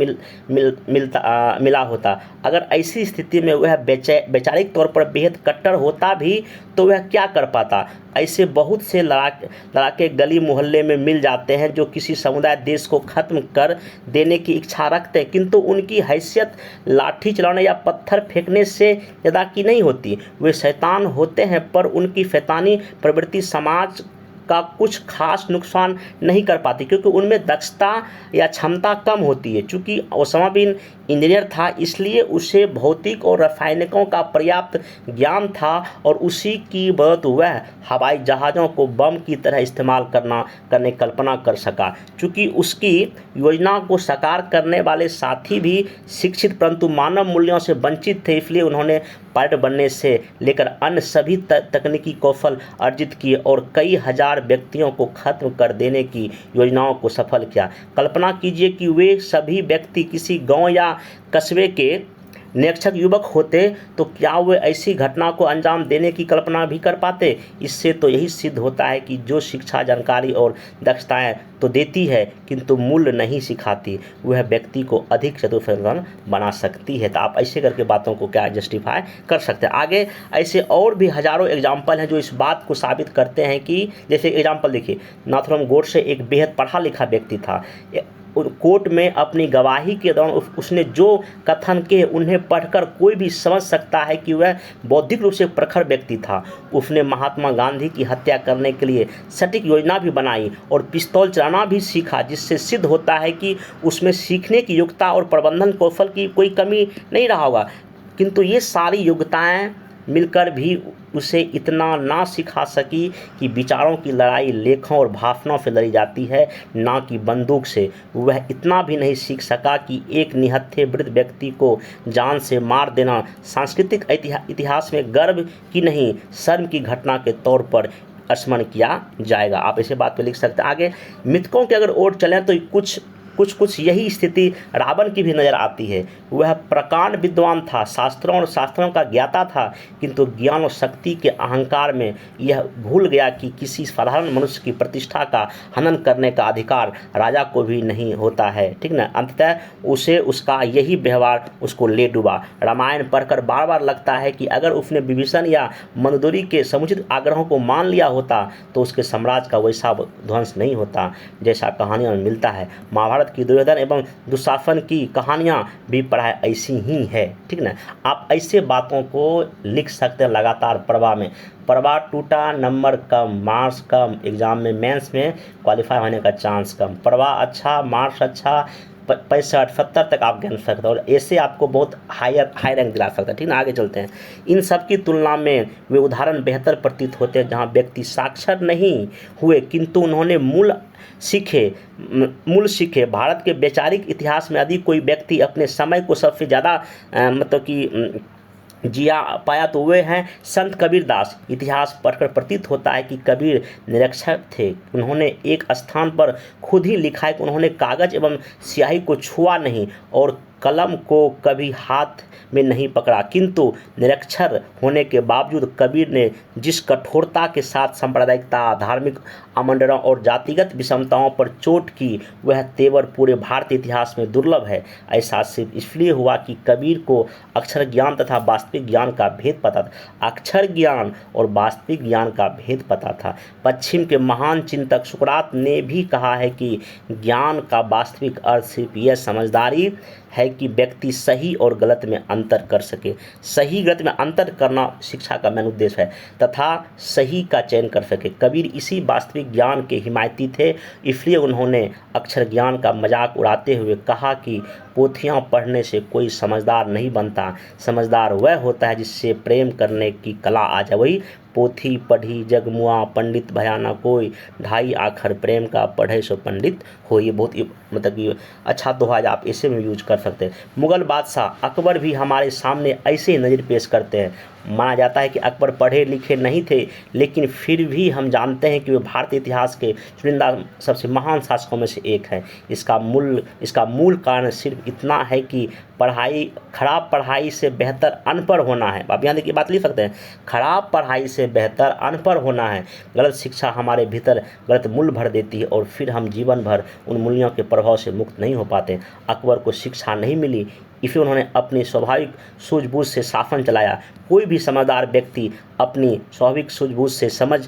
मिला होता। अगर ऐसी स्थिति में वह वैचारिक तौर पर बेहद कट्टर होता भी तो वह क्या कर पाता। ऐसे बहुत से लड़ाके गली मोहल्ले में मिल जाते हैं जो किसी समुदाय देश को खत्म कर देने की इच्छा रखते हैं, किंतु उनकी हैसियत लाठी चलाने या पत्थर फेंकने से ज़्यादा की नहीं होती। वे शैतान होते हैं पर उनकी शैतानी प्रवृत्ति समाज का कुछ खास नुकसान नहीं कर पाती क्योंकि उनमें दक्षता या क्षमता कम होती है। चूँकि ओसामा बिन इंजीनियर था इसलिए उसे भौतिक और रासायनिकों का पर्याप्त ज्ञान था और उसी की बदौलत वह हवाई जहाज़ों को बम की तरह इस्तेमाल करने कल्पना कर सका। चूँकि उसकी योजना को साकार करने वाले साथी भी शिक्षित परंतु मानव मूल्यों से वंचित थे, इसलिए उन्होंने पायलट बनने से लेकर अन्य सभी तकनीकी कौशल अर्जित किए और कई हजार व्यक्तियों को खत्म कर देने की योजनाओं को सफल किया। कल्पना कीजिए कि वे सभी व्यक्ति किसी गांव या कस्बे के निरक्षर युवक होते तो क्या वे ऐसी घटना को अंजाम देने की कल्पना भी कर पाते। इससे तो यही सिद्ध होता है कि जो शिक्षा जानकारी और दक्षताएं तो देती है किंतु मूल्य नहीं सिखाती वह व्यक्ति को अधिक चतुर बना सकती है। तो आप ऐसे करके बातों को क्या जस्टिफाई कर सकते हैं। आगे ऐसे और भी हजारों एग्जाम्पल हैं जो इस बात को साबित करते हैं कि जैसे एग्जाम्पल देखिए, नाथुराम गोडसे एक बेहद पढ़ा लिखा व्यक्ति था। कोर्ट में अपनी गवाही के दौरान उसने जो कथन किए उन्हें पढ़कर कोई भी समझ सकता है कि वह बौद्धिक रूप से प्रखर व्यक्ति था। उसने महात्मा गांधी की हत्या करने के लिए सटीक योजना भी बनाई और पिस्तौल चलाना भी सीखा, जिससे सिद्ध होता है कि उसमें सीखने की योग्यता और प्रबंधन कौशल की कोई कमी नहीं रहा होगा। किंतु ये सारी योग्यताएं मिलकर भी उसे इतना ना सिखा सकी कि विचारों की लड़ाई लेखों और भाषणों से लड़ी जाती है, ना कि बंदूक से। वह इतना भी नहीं सीख सका कि एक निहत्थे वृद्ध व्यक्ति को जान से मार देना सांस्कृतिक इतिहास में गर्व की नहीं शर्म की घटना के तौर पर स्मरण किया जाएगा। आप ऐसे बात पे लिख सकते हैं। आगे मिथकों के अगर ओर चलें तो कुछ यही स्थिति रावण की भी नज़र आती है। वह प्रकांड विद्वान था, शास्त्रों का ज्ञाता था, किंतु ज्ञान और शक्ति के अहंकार में यह भूल गया कि किसी साधारण मनुष्य की प्रतिष्ठा का हनन करने का अधिकार राजा को भी नहीं होता है। ठीक ना। अंततः उसे उसका यही व्यवहार उसको ले डूबा। रामायण पढ़कर बार बार लगता है कि अगर उसने विभीषण या मंदोदरी के समुचित आग्रहों को मान लिया होता तो उसके साम्राज्य का वैसा ध्वंस नहीं होता जैसा कहानियों में मिलता है। महाभारत की दुर्योधन एवं दुशासन की कहानियाँ भी पढ़ाई ऐसी ही है। ठीक ना। आप ऐसे बातों को लिख सकते हैं लगातार। प्रवाह टूटा, नंबर कम, मार्क्स कम, एग्जाम में मेंस में क्वालिफाई होने का चांस कम। प्रवाह अच्छा, मार्क्स अच्छा, 65-70 तक आप गिन सकते हो और ऐसे आपको बहुत हाई रैंक दिला सकता है। ठीक ना। आगे चलते हैं। इन सब की तुलना में वे उदाहरण बेहतर प्रतीत होते हैं जहाँ व्यक्ति साक्षर नहीं हुए किंतु उन्होंने मूल सीखे। भारत के वैचारिक इतिहास में यदि कोई व्यक्ति अपने समय को सबसे ज़्यादा मतलब कि जिया पाया तो वे हैं संत कबीरदास। इतिहास पढ़कर प्रतीत होता है कि कबीर निरक्षर थे। उन्होंने एक स्थान पर खुद ही लिखा है कि उन्होंने कागज एवं स्याही को छुआ नहीं और कलम को कभी हाथ में नहीं पकड़ा, किंतु निरक्षर होने के बावजूद कबीर ने जिस कठोरता के साथ सांप्रदायिकता, धार्मिक अमंडलों और जातिगत विषमताओं पर चोट की वह तेवर पूरे भारतीय इतिहास में दुर्लभ है। ऐसा सिर्फ इसलिए हुआ कि कबीर को अक्षर ज्ञान तथा वास्तविक ज्ञान का भेद पता था। अक्षर ज्ञान और वास्तविक ज्ञान का भेद पता था। पश्चिम के महान चिंतक सुकरात ने भी कहा है कि ज्ञान का वास्तविक अर्थ सिर्फ यह समझदारी है कि व्यक्ति सही और गलत में अंतर कर सके। सही गलत में अंतर करना शिक्षा का मेन उद्देश्य है तथा सही का चयन कर सके। कबीर इसी वास्तविक ज्ञान के हिमायती थे, इसलिए उन्होंने अक्षर ज्ञान का मजाक उड़ाते हुए कहा कि पोथियाँ पढ़ने से कोई समझदार नहीं बनता, समझदार वह होता है जिससे प्रेम करने की कला आ जाए। वही पोथी पढ़ी जगमुआ पंडित भयाना कोई, ढाई आखर प्रेम का पढ़े सो पंडित हो। ये बहुत मतलब कि अच्छा दोहा आप ऐसे में यूज कर सकते हैं। मुग़ल बादशाह अकबर भी हमारे सामने ऐसे ही नज़र पेश करते हैं। माना जाता है कि अकबर पढ़े लिखे नहीं थे, लेकिन फिर भी हम जानते हैं कि वे भारतीय इतिहास के चुनिंदा सबसे महान शासकों में से एक हैं। इसका मूल कारण सिर्फ इतना है कि खराब पढ़ाई से बेहतर अनपढ़ होना है। आप यहाँ देखिए बात लिख सकते हैं, खराब पढ़ाई से बेहतर अनपढ़ होना है। गलत शिक्षा हमारे भीतर गलत मूल्य भर देती है और फिर हम जीवन भर उन मूल्यों के प्रभाव से मुक्त नहीं हो पाते। अकबर को शिक्षा नहीं मिली, इसलिए उन्होंने अपनी स्वाभाविक सूझबूझ से शासन चलाया। कोई भी समझदार व्यक्ति अपनी स्वाभाविक सूझबूझ से समझ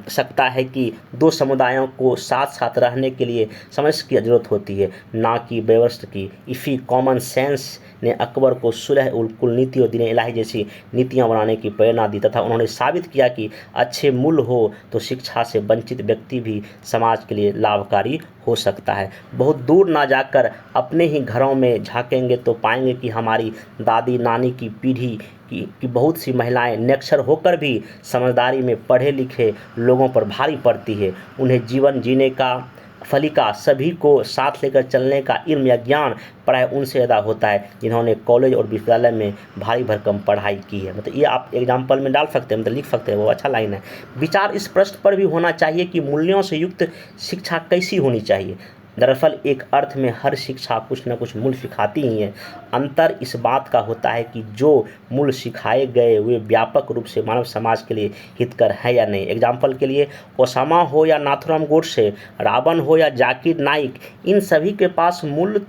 सकता है कि दो समुदायों को साथ साथ रहने के लिए समझ की जरूरत होती है, ना कि व्यवस्था की। इसी कॉमन सेंस ने अकबर को सुलह उल कुल नीति और दीन इलाही जैसी नीतियां बनाने की प्रेरणा दी तथा उन्होंने साबित किया कि अच्छे मूल्य हो तो शिक्षा से वंचित व्यक्ति भी समाज के लिए लाभकारी हो सकता है। बहुत दूर ना जाकर अपने ही घरों में झांकेंगे तो पाएंगे कि हमारी दादी नानी की पीढ़ी की बहुत सी महिलाएं निरक्षर होकर भी समझदारी में पढ़े लिखे लोगों पर भारी पड़ती है। उन्हें जीवन जीने का फलीका सभी को साथ लेकर चलने का इल्म या ज्ञान प्राय उनसे ज़्यादा होता है जिन्होंने कॉलेज और विश्वविद्यालय में भारी भरकम पढ़ाई की है। मतलब ये आप एग्जाम्पल में डाल सकते हैं, मतलब लिख सकते हैं, वो अच्छा लाइन है। विचार इस प्रश्न पर भी होना चाहिए कि मूल्यों से युक्त शिक्षा कैसी होनी चाहिए। दरअसल एक अर्थ में हर शिक्षा कुछ न कुछ मूल्य सिखाती ही है। अंतर इस बात का होता है कि जो मूल्य सिखाए गए वे व्यापक रूप से मानव समाज के लिए हितकर है या नहीं। एग्जाम्पल के लिए ओसामा हो या नाथुराम गोडसे, रावण हो या जाकिर नाइक, इन सभी के पास मूल्य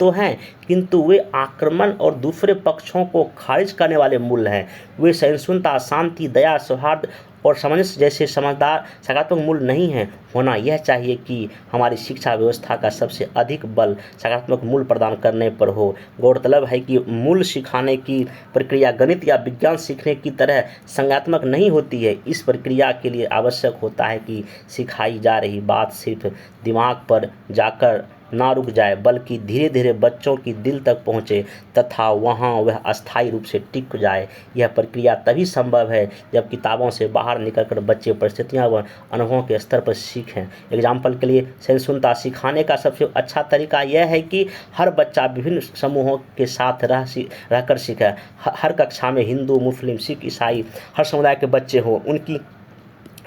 तो हैं, किंतु वे आक्रमण और दूसरे पक्षों को खारिज करने वाले मूल्य हैं। वे सहिष्णुता, शांति, दया, सौहार्द और सामंजस्य जैसे समझदार सकारात्मक मूल्य नहीं हैं। होना यह चाहिए कि हमारी शिक्षा व्यवस्था का सबसे अधिक बल सकारात्मक मूल्य प्रदान करने पर हो। गौरतलब है कि मूल्य सिखाने की प्रक्रिया गणित या विज्ञान सीखने की तरह संज्ञानात्मक नहीं होती है। इस प्रक्रिया के लिए आवश्यक होता है कि सिखाई जा रही बात सिर्फ दिमाग पर जाकर ना रुक जाए, बल्कि धीरे धीरे बच्चों की दिल तक पहुँचे तथा वहाँ वह अस्थायी रूप से टिक जाए। यह प्रक्रिया तभी संभव है जब किताबों से बाहर निकलकर बच्चे परिस्थितियाँ व अनुभवों के स्तर पर सीखें। एग्जाम्पल के लिए सहिष्णुता सिखाने का सबसे अच्छा तरीका यह है कि हर बच्चा विभिन्न समूहों के साथ रहकर सीखे। हर कक्षा में हिंदू, मुस्लिम, सिख, ईसाई हर समुदाय के बच्चे हों। उनकी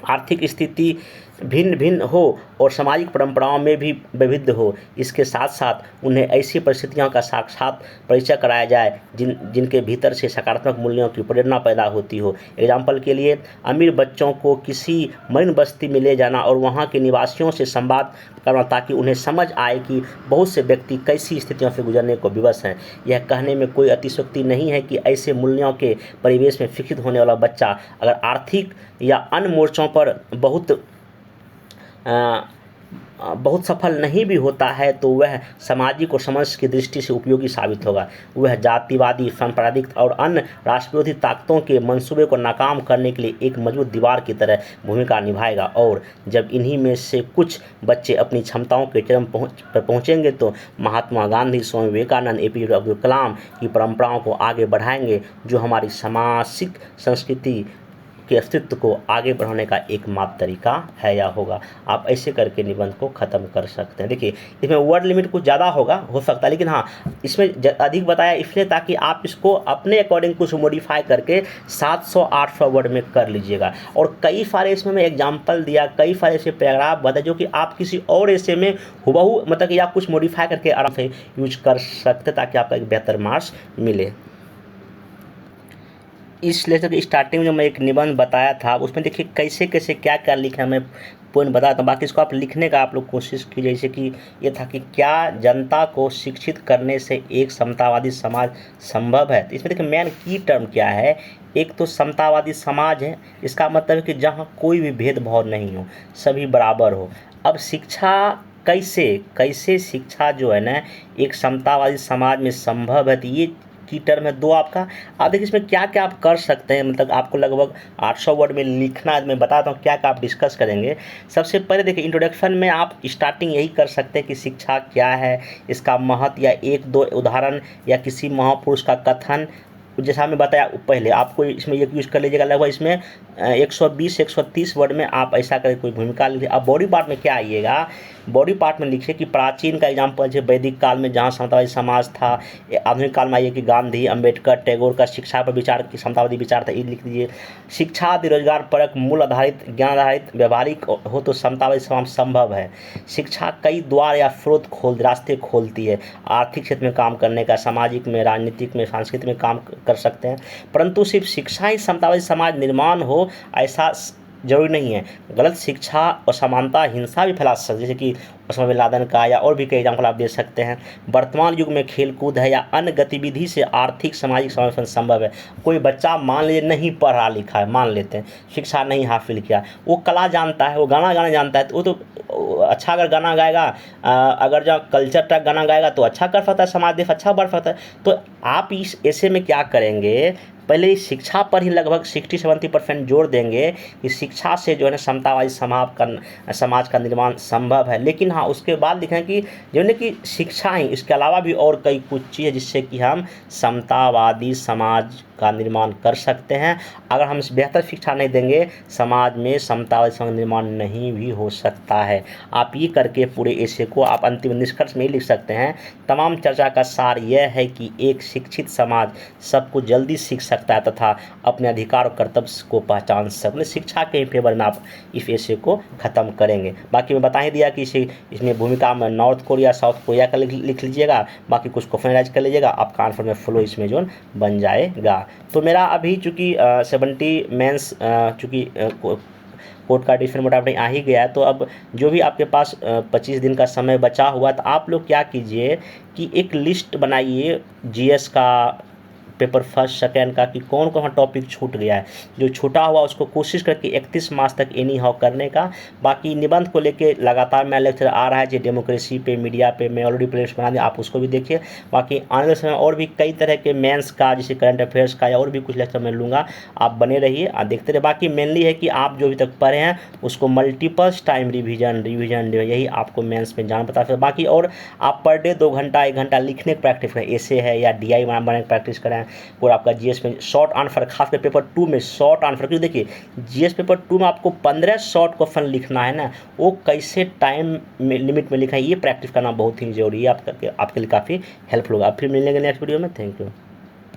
आर्थिक स्थिति भिन्न भिन्न हो और सामाजिक परंपराओं में भी विविध हो। इसके साथ साथ उन्हें ऐसी परिस्थितियों का साक्षात परिचय कराया जाए जिनके भीतर से सकारात्मक मूल्यों की प्रेरणा पैदा होती हो। एग्जाम्पल के लिए अमीर बच्चों को किसी मरीन बस्ती में ले जाना और वहाँ के निवासियों से संवाद करना ताकि उन्हें समझ आए कि बहुत से व्यक्ति कैसी स्थितियों से गुजरने को विवश हैं। यह कहने में कोई अतिशयोक्ति नहीं है कि ऐसे मूल्यों के परिवेश में शिक्षित होने वाला बच्चा अगर आर्थिक या अन्य मोर्चों पर बहुत सफल नहीं भी होता है तो वह सामाजिक और समाज की दृष्टि से उपयोगी साबित होगा। वह जातिवादी, सांप्रदायिक और अन्य राष्ट्रविरोधी ताकतों के मंसूबे को नाकाम करने के लिए एक मजबूत दीवार की तरह भूमिका निभाएगा। और जब इन्हीं में से कुछ बच्चे अपनी क्षमताओं के चरम पर पहुँचेंगे तो महात्मा गांधी, स्वामी विवेकानंद, APJ अब्दुल कलाम की परंपराओं को आगे बढ़ाएंगे, जो हमारी सामाजिक संस्कृति के अस्तित्व को आगे बढ़ाने का एकमात्र तरीका है या होगा। आप ऐसे करके निबंध को ख़त्म कर सकते हैं। देखिए इसमें वर्ड लिमिट कुछ ज़्यादा हो सकता है, लेकिन हाँ इसमें अधिक बताया इसलिए ताकि आप इसको अपने अकॉर्डिंग कुछ मॉडिफाई करके 700-800 वर्ड में कर लीजिएगा। और कई सारे इसमें मैं एग्जाम्पल दिया, कई सारे ऐसे पैराग्राफ बताए जो कि आप किसी और ऐसे में हुबहू मतलब कि आप कुछ मॉडिफाई करके आराम से यूज कर सकते ताकि आपका एक बेहतर मार्क्स मिले। इस लेक्चर की स्टार्टिंग में जो मैं एक निबंध बताया था उसमें देखिए कैसे कैसे क्या क्या लिखना मैं पॉइंट बताया था। बाकी इसको आप लिखने का आप लोग कोशिश कीजिए। जैसे कि ये था कि क्या जनता को शिक्षित करने से एक समतावादी समाज संभव है। तो इसमें देखिए मेन की टर्म क्या है। एक तो समतावादी समाज है, इसका मतलब है कि जहाँ कोई भी भेदभाव नहीं हो, सभी बराबर हो। अब शिक्षा कैसे शिक्षा जो है ना एक समतावादी समाज में संभव है, तो ये की टर्म है दो आपका। आप देखिए इसमें क्या क्या आप कर सकते हैं, मतलब आपको लगभग 800 वर्ड में लिखना है। मैं बताता हूँ क्या क्या आप डिस्कस करेंगे। सबसे पहले देखिए इंट्रोडक्शन में आप स्टार्टिंग यही कर सकते हैं कि शिक्षा क्या है, इसका महत्व या एक दो उदाहरण या किसी महापुरुष का कथन जैसा हमने बताया पहले, आपको इसमें एक यूज़ कर लीजिएगा लगभग इसमें 120-130 वर्ड में आप ऐसा करके कोई भूमिका लिखिए। अब बॉडी पार्ट में क्या आइएगा, बॉडी पार्ट में लिखिए कि प्राचीन का एग्जाम्पल है वैदिक काल में जहाँ समतावादी समाज था। आधुनिक काल में आइए कि गांधी, अंबेडकर, टैगोर का शिक्षा पर विचार की समतावादी विचार था, ये लिख दीजिए। शिक्षा आदि रोजगार परक, मूल आधारित, ज्ञान आधारित, व्यवहारिक हो तो समतावादी समाज संभव है। शिक्षा कई द्वार या स्रोत रास्ते खोलती है। आर्थिक क्षेत्र में काम करने का, सामाजिक में, राजनीतिक में, सांस्कृतिक में काम कर सकते हैं, परंतु सिर्फ शिक्षा ही समतावादी समाज निर्माण हो ऐसा जरूरी नहीं है। गलत शिक्षा और समानता हिंसा भी फैला सकती है, जैसे कि ओसामा बिन लादेन का, या और भी कई एग्जाम्पल आप दे सकते हैं। वर्तमान युग में खेलकूद है या अन्य गतिविधि से आर्थिक सामाजिक समावेशन संभव है। कोई बच्चा मान लीजिए नहीं पढ़ा लिखा है, मान लेते हैं शिक्षा नहीं हासिल किया, वो कला जानता है, वो गाना गाना जानता है, तो वो तो अच्छा अगर गाना गाएगा, अगर जब कल्चर टाइप गाना गाएगा तो अच्छा कर सकता है, समाज देश अच्छा बढ़ सकता है। तो आप इस ऐसे में क्या करेंगे, पहले शिक्षा पर ही लगभग 60-70% जोर देंगे कि शिक्षा से जो है ना समतावादी समाज का निर्माण संभव है। लेकिन हाँ, उसके बाद लिखें कि जो है कि शिक्षा ही, इसके अलावा भी और कई कुछ चीज़ है जिससे कि हम समतावादी समाज का निर्माण कर सकते हैं। अगर हम बेहतर शिक्षा नहीं देंगे, समाज में समतावादी समाज निर्माण नहीं भी हो सकता है। आप ये करके पूरे एसे को आप अंतिम निष्कर्ष में ही लिख सकते हैं। तमाम चर्चा का सार यह है कि एक शिक्षित समाज सबको जल्दी सीख सकता है तथा अपने अधिकार और कर्तव्य को पहचान सकते। शिक्षा के फेवर में आप इस एसे को ख़त्म करेंगे। बाकी मैं बता ही दिया कि इसमें भूमिका में नॉर्थ कोरिया, साउथ कोरिया का लिख लीजिएगा, बाकी कुछ को फाइनलाइज कर लीजिएगा, आपका आंसर में फ्लो इसमें जो बन जाएगा। तो मेरा अभी चूँकि 70 मेंस चूँकि कोर्ट का डिफरेंट मोटामोटी आ ही गया है, तो अब जो भी आपके पास 25 दिन का समय बचा हुआ, तो आप लोग क्या कीजिए कि एक लिस्ट बनाइए जीएस का, पेपर फर्स्ट सेकेंड का, कि कौन कौन टॉपिक छूट गया है। जो छूटा हुआ उसको कोशिश करके 31 मार्च तक एनी हाउ करने का। बाकी निबंध को लेके लगातार मेरा लेक्चर आ रहा है, जो डेमोक्रेसी पे, मीडिया पे मैं ऑलरेडी प्लेलिस्ट बना दिया, आप उसको भी देखिए। बाकी आने वाले समय और भी कई तरह के मेंस का, जैसे करंट अफेयर्स का, या और भी कुछ लेक्चर मैं लूँगा, आप बने रहिए और देखते रहिए। बाकी मेनली है कि आप जो अभी तक पढ़े हैं उसको मल्टीपल्स टाइम रिविजन, यही आपको मेंस में जान पता है। बाकी और आप पर डे 2 घंटा 1 घंटा लिखने की प्रैक्टिस करें, ऐसे है या DI बनाने की प्रैक्टिस करें। और आपका जीएस में शॉर्ट आंसर, खासकर पेपर 2 में शॉर्ट आंसर, क्योंकि देखिए जीएस पेपर 2 में आपको 15 शॉर्ट क्वेश्चन लिखना है ना, वो कैसे टाइम में लिमिट में लिखा है, ये प्रैक्टिस करना बहुत ही जरूरी है, आपके लिए काफ़ी हेल्पफुल होगा। फिर मिलेंगे नेक्स्ट वीडियो में। Thank you.